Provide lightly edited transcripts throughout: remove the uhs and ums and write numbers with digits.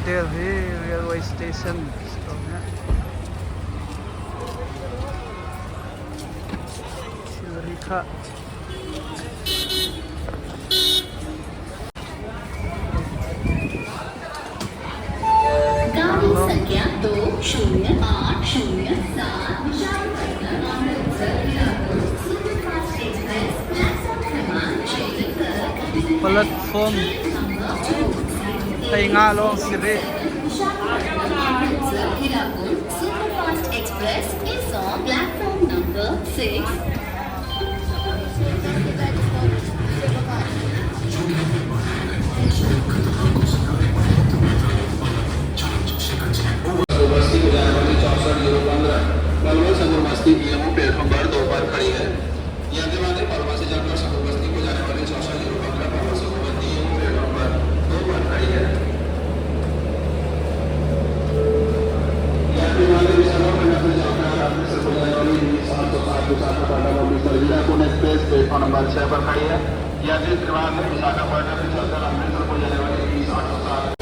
Delhi railway station. So, yeah. Silrika. गाड़ी संख्या 20807 Visakhapatnam Amritsar Hirapur superfast express platform क्रमांक 6 Platform Tay nga long siri. Visakhapatnam Amritsar Hirapur superfast express is on platform number 6. बस्ती को जाने वाली 64 पलवल संगम बस्ती BMO platform पर 2 पर खड़ी है। यात्रीवादी पलवल से जाकर संगम बस्ती को जाने वाली 64 पलवल संगम बस्ती बीएमओ प्लेटफॉर्म पर 2 पर खड़ी है। यात्रीवादी विशाखापट्टनम से जाकर अमृतसर को जाने वाली 707 Visakhapatnam Amritsar Hirakud express platform number 6 पर खड़ी है। यात्रीवादी विशाखापट्टनम से जाकर अमृतसर को जाने वाली 807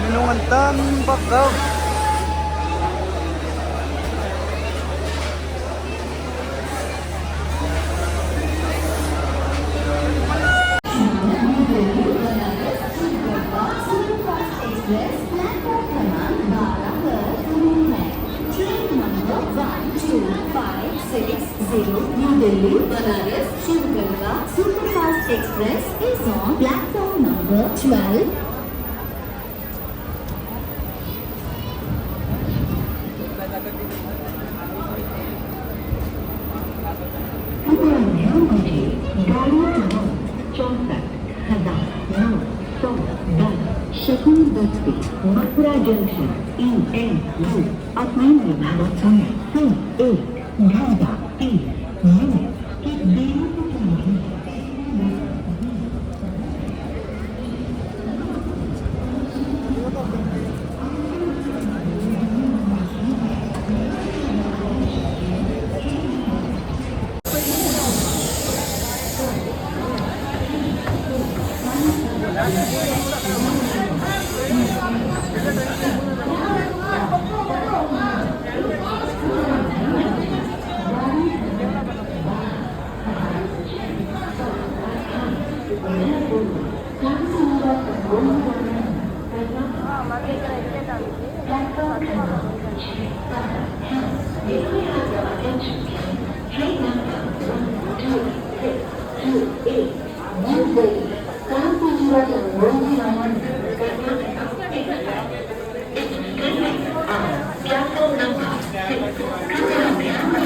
Minungan tan bakaw. Express platform क्रमांक 12 पर खड़ी है। Train number 12560 New Delhi Banaras Shivganga superfast express is on platform number 12. शकुन बस्ती मथुरा जंक्शन ENU अपने भारत में C1 घंटा 30 मिनट की देरी से चलेगी।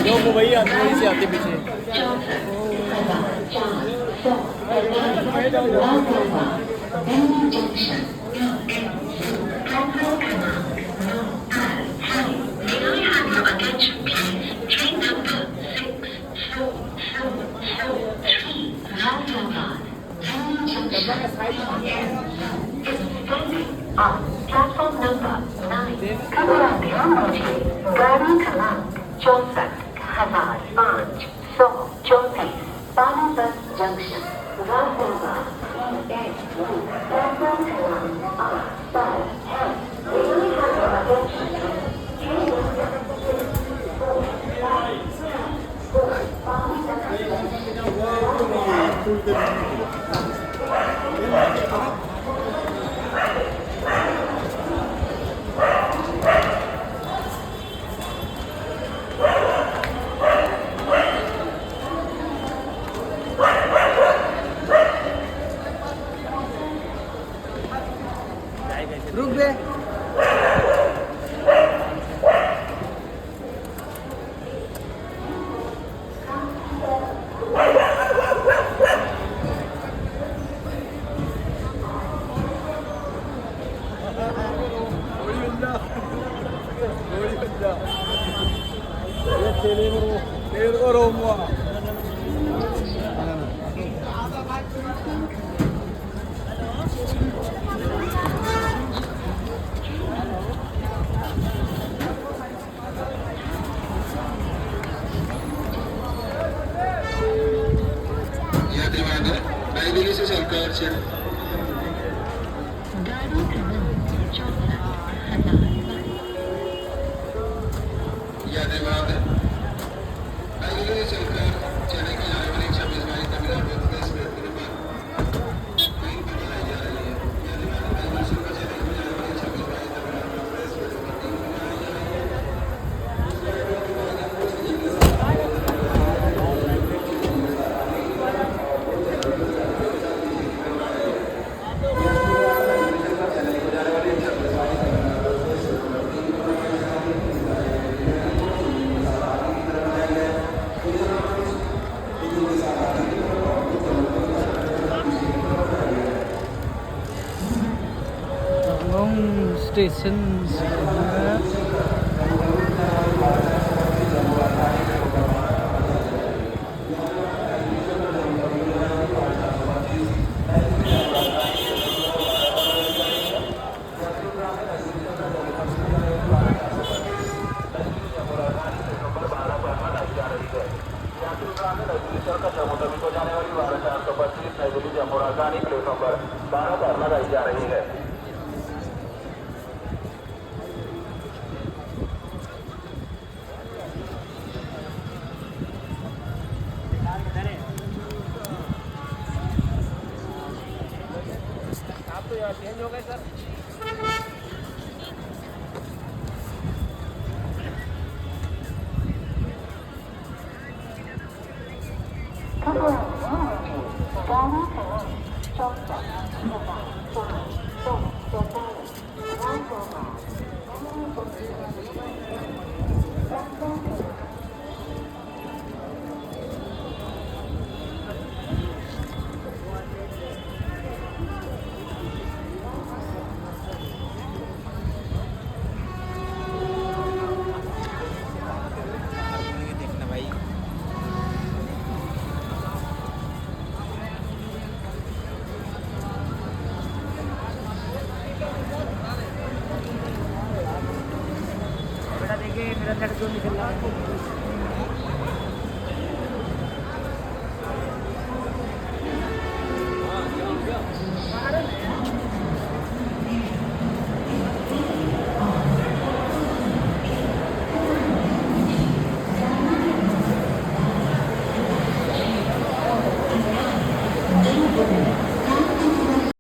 वो भैया थोड़ी सी आती पीछे प्लेटफॉर्म नंबर 9 कृपया ध्यान दीजिए गाड़ी क्रमांक 64,534 पानीपत जंक्शन गाजियाबाद प्लेटफॉर्म क्रमांक 8 पर है। रुक बे. धीरे से चलकर चढ़ गाड़ी क्रमांक 14,000 यादेवाद आगे चलकर चेन्नई को जाने वाली 26 माइल तमिलनाडु एक्सप्रेस वे पर ट्रेन को चलाई जा रही है। यादेवाद बेंगलुरु को चेन्नई को जाने वाली 26 माइल तमिलनाडु एक्सप्रेस वे पर ट्रेन को चलाई जा रही है। स्टेशन को जाने वाली 12,425 नई दिल्ली जम्मू राजधानी प्लेटफॉर्म पर 12 लगाई जा रही है। आप तो यार चेंज हो गए सर। देखना भाई बेटा देखिए मेरा नेट क्यों निकल रहा है।